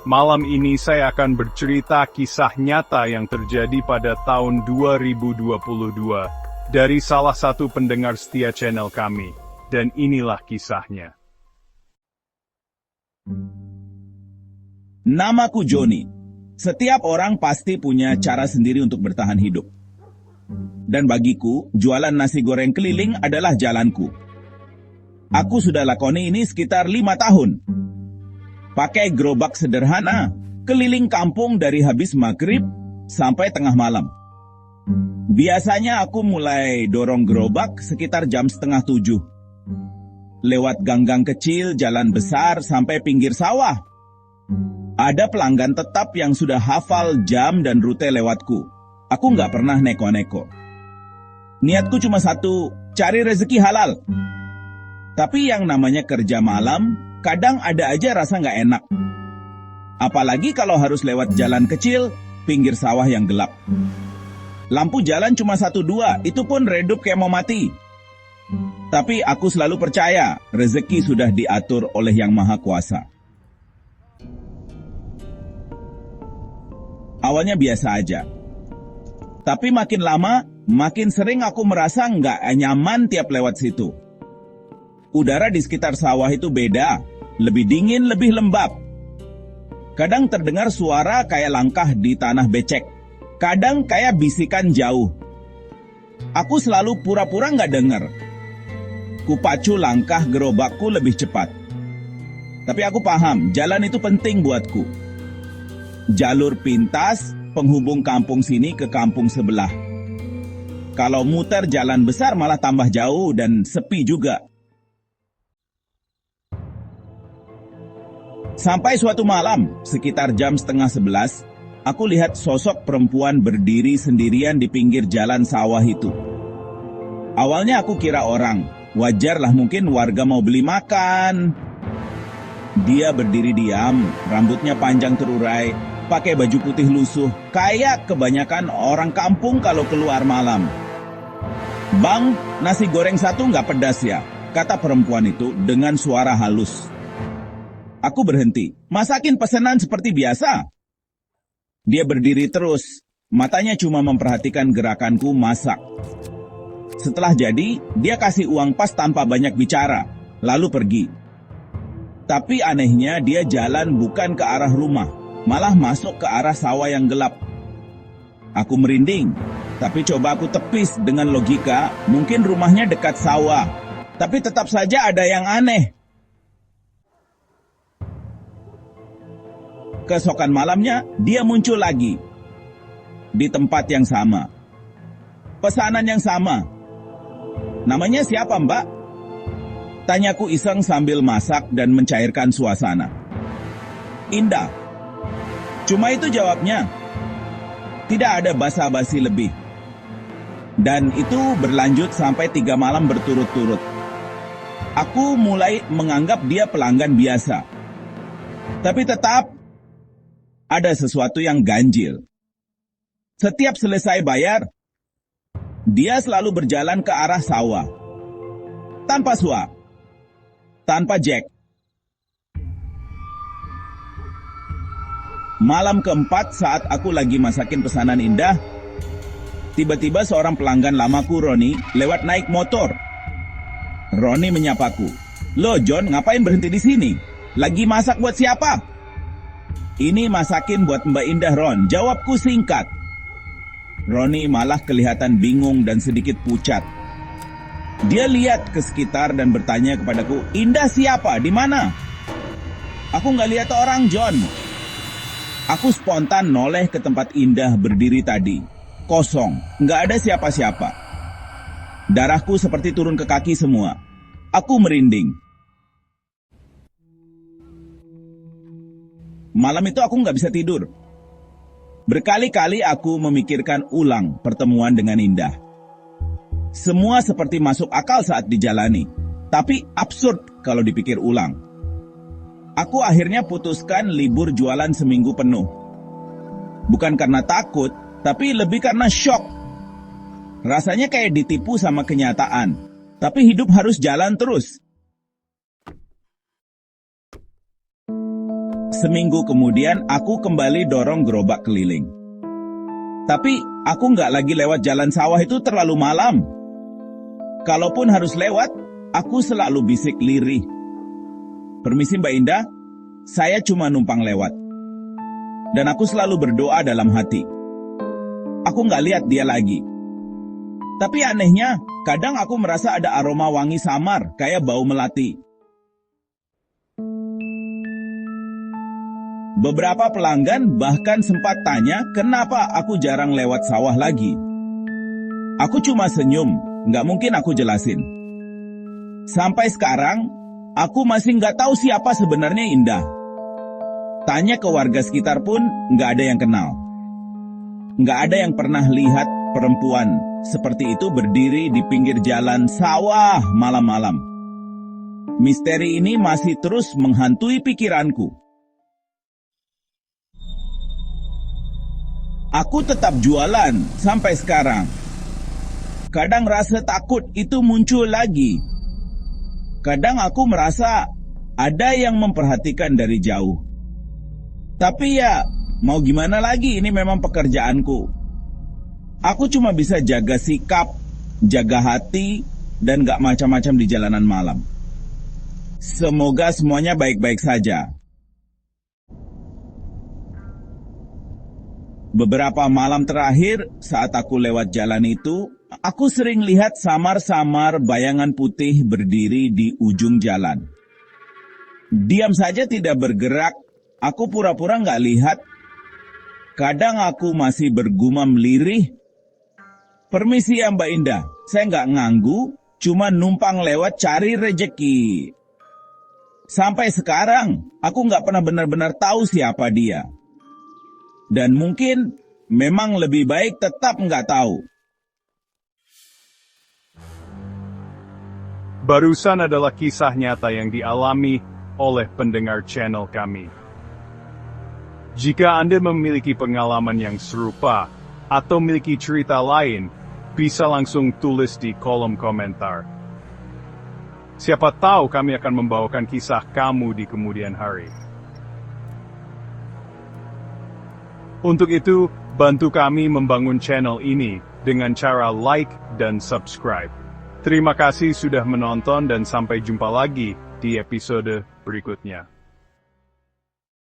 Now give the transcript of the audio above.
Malam ini saya akan bercerita kisah nyata yang terjadi pada tahun 2022 dari salah satu pendengar setia channel kami, dan inilah kisahnya. Namaku Joni. Setiap orang pasti punya cara sendiri untuk bertahan hidup. Dan bagiku, jualan nasi goreng keliling adalah jalanku. Aku sudah lakoni ini sekitar 5 tahun. Pakai gerobak sederhana, keliling kampung dari habis maghrib sampai tengah malam. Biasanya aku mulai dorong gerobak sekitar jam setengah 7. Lewat gang-gang kecil, jalan besar, sampai pinggir sawah. Ada pelanggan tetap yang sudah hafal jam dan rute lewatku. Aku nggak pernah neko-neko. Niatku cuma satu, cari rezeki halal. Tapi yang namanya kerja malam, kadang ada aja rasa nggak enak. Apalagi kalau harus lewat jalan kecil, pinggir sawah yang gelap. Lampu jalan cuma 1-2, itu pun redup kayak mau mati. Tapi aku selalu percaya, rezeki sudah diatur oleh Yang Maha Kuasa. Awalnya biasa aja. Tapi makin lama, makin sering aku merasa nggak nyaman tiap lewat situ. Udara di sekitar sawah itu beda, lebih dingin, lebih lembab. Kadang terdengar suara kayak langkah di tanah becek. Kadang kayak bisikan jauh. Aku selalu pura-pura nggak dengar. Kupacu langkah gerobakku lebih cepat. Tapi aku paham, jalan itu penting buatku. Jalur pintas, penghubung kampung sini ke kampung sebelah. Kalau muter jalan besar malah tambah jauh dan sepi juga. Sampai suatu malam, sekitar jam setengah 11, aku lihat sosok perempuan berdiri sendirian di pinggir jalan sawah itu. Awalnya aku kira orang, wajarlah mungkin warga mau beli makan. Dia berdiri diam, rambutnya panjang terurai, pakai baju putih lusuh, kayak kebanyakan orang kampung kalau keluar malam. "Bang, nasi goreng satu nggak pedas ya?" kata perempuan itu dengan suara halus. Aku berhenti. "Masakin pesanan seperti biasa." Dia berdiri terus, matanya cuma memperhatikan gerakanku masak. Setelah jadi, dia kasih uang pas tanpa banyak bicara, lalu pergi. Tapi anehnya dia jalan bukan ke arah rumah, malah masuk ke arah sawah yang gelap. Aku merinding, tapi coba aku tepis dengan logika, mungkin rumahnya dekat sawah. Tapi tetap saja ada yang aneh. Keesokan malamnya, dia muncul lagi. Di tempat yang sama. Pesanan yang sama. "Namanya siapa, Mbak?" tanyaku iseng sambil masak dan mencairkan suasana. "Indah." Cuma itu jawabnya. Tidak ada basa-basi lebih. Dan itu berlanjut sampai 3 malam berturut-turut. Aku mulai menganggap dia pelanggan biasa. Tapi tetap ada sesuatu yang ganjil. Setiap selesai bayar, dia selalu berjalan ke arah sawah. Tanpa suap, tanpa jack. Malam keempat saat aku lagi masakin pesanan Indah, tiba-tiba seorang pelanggan lamaku, Roni, lewat naik motor. Roni menyapaku. "Loh John, ngapain berhenti di sini? Lagi masak buat siapa?" "Ini masakin buat Mbak Indah, Ron," jawabku singkat. Roni malah kelihatan bingung dan sedikit pucat. Dia lihat ke sekitar dan bertanya kepadaku, "Indah siapa? Di mana?" "Aku nggak lihat orang, John." Aku spontan noleh ke tempat Indah berdiri tadi. Kosong, nggak ada siapa-siapa. Darahku seperti turun ke kaki semua. Aku merinding. Malam itu aku nggak bisa tidur. Berkali-kali aku memikirkan ulang pertemuan dengan Indah. Semua seperti masuk akal saat dijalani, tapi absurd kalau dipikir ulang. Aku akhirnya putuskan libur jualan seminggu penuh. Bukan karena takut, tapi lebih karena shock. Rasanya kayak ditipu sama kenyataan, tapi hidup harus jalan terus. Seminggu kemudian aku kembali dorong gerobak keliling. Tapi aku nggak lagi lewat jalan sawah itu terlalu malam. Kalaupun harus lewat, aku selalu bisik lirih. "Permisi Mbak Indah, saya cuma numpang lewat." Dan aku selalu berdoa dalam hati. Aku nggak lihat dia lagi. Tapi anehnya, kadang aku merasa ada aroma wangi samar, kayak bau melati. Beberapa pelanggan bahkan sempat tanya kenapa aku jarang lewat sawah lagi. Aku cuma senyum, nggak mungkin aku jelasin. Sampai sekarang, aku masih nggak tahu siapa sebenarnya Indah. Tanya ke warga sekitar pun nggak ada yang kenal. Nggak ada yang pernah lihat perempuan seperti itu berdiri di pinggir jalan sawah malam-malam. Misteri ini masih terus menghantui pikiranku. Aku tetap jualan sampai sekarang. Kadang rasa takut itu muncul lagi. Kadang aku merasa ada yang memperhatikan dari jauh. Tapi ya, mau gimana lagi, ini memang pekerjaanku. Aku cuma bisa jaga sikap, jaga hati, dan gak macam-macam di jalanan malam. Semoga semuanya baik-baik saja. Beberapa malam terakhir, saat aku lewat jalan itu, aku sering lihat samar-samar bayangan putih berdiri di ujung jalan. Diam saja tidak bergerak, aku pura-pura nggak lihat. Kadang aku masih bergumam lirih. "Permisi ya Mbak Indah, saya nggak nganggu, cuma numpang lewat cari rejeki." Sampai sekarang, aku nggak pernah benar-benar tahu siapa dia. Dan mungkin memang lebih baik tetap nggak tahu. Barusan adalah kisah nyata yang dialami oleh pendengar channel kami. Jika Anda memiliki pengalaman yang serupa atau memiliki cerita lain, bisa langsung tulis di kolom komentar. Siapa tahu kami akan membawakan kisah kamu di kemudian hari. Untuk itu, bantu kami membangun channel ini dengan cara like dan subscribe. Terima kasih sudah menonton dan sampai jumpa lagi di episode berikutnya.